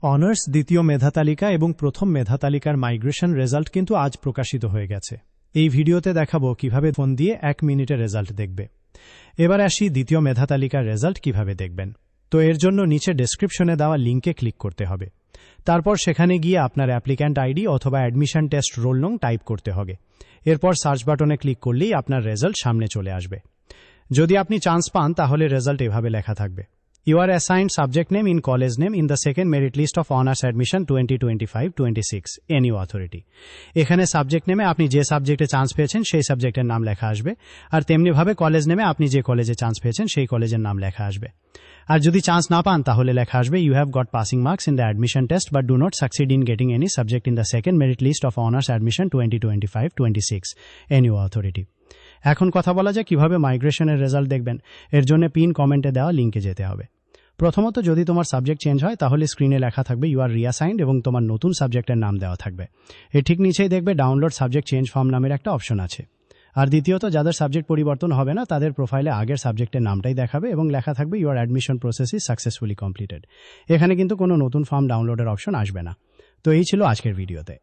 Honours দ্বিতীয় মেধা তালিকা এবং প্রথম মেধা তালিকার মাইগ্রেশন রেজাল্ট কিন্তু আজ প্রকাশিত হয়ে গেছে। এই ভিডিওতে দেখাবো কিভাবে ফোন দিয়ে 1 মিনিটে রেজাল্ট দেখবে। এবার আসি দ্বিতীয় মেধা তালিকার রেজাল্ট কিভাবে দেখবেন। তো এর জন্য নিচে ডেসক্রিপশনে দেওয়া লিঙ্কে ক্লিক করতে হবে। তারপর সেখানে গিয়ে আপনার অ্যাপ্লিক্যান্ট আইডি অথবা অ্যাডমিশন টেস্ট রোল নং টাইপ করতে হবে। এরপর সার্চ বাটনে ক্লিক করলেই আপনার রেজাল্ট সামনে চলে আসবে। যদি আপনি চান্স পান তাহলে রেজাল্ট এভাবে লেখা থাকবে: You are assigned subject name in college name in the second merit list of honors admission 2025-26 NU authority। এখানে সাবজেক্ট নেমে আপনি যে সাবজেক্টে চান্স পেয়েছেন সেই সাবজেক্টের নাম লেখা আসবে, আর তেমনিভাবে কলেজ নেমে আপনি যে কলেজে চান্স পেয়েছেন সেই কলেজের নাম লেখা আসবে। আর যদি চান্স না পান তাহলে লেখা আসবে You have got passing marks in the admission test but do not succeed in getting any subject in the second merit list of honors admission 2025-26 NU authority। এখন কথা বলা যায় কিভাবে মাইগ্রেশনের রেজাল্ট দেখবেন। এর জন্য পিন কমেন্টে দেওয়া লিঙ্কে যেতে হবে। প্রথমত, যদি তোমার সাবজেক্ট চেঞ্জ হয় তাহলে স্ক্রিনে লেখা থাকবে ইউ আর রিঅ্যাসাইন্ড এবং তোমার নতুন সাবজেক্টের নাম দেওয়া থাকবে। এর ঠিক নিচেই দেখবে ডাউনলোড সাবজেক্ট চেঞ্জ ফর্ম নামের একটা অপশন আছে। আর দ্বিতীয়ত, যাদের সাবজেক্ট পরিবর্তন হবে না তাদের প্রোফাইলে আগের সাবজেক্টের নামটাই দেখাবে এবং লেখা থাকবে your admission process is successfully completed. এখানে কিন্তু কোনো নতুন ফর্ম ডাউনলোডের অপশন আসবে না। তো এই ছিল আজকের ভিডিওতে।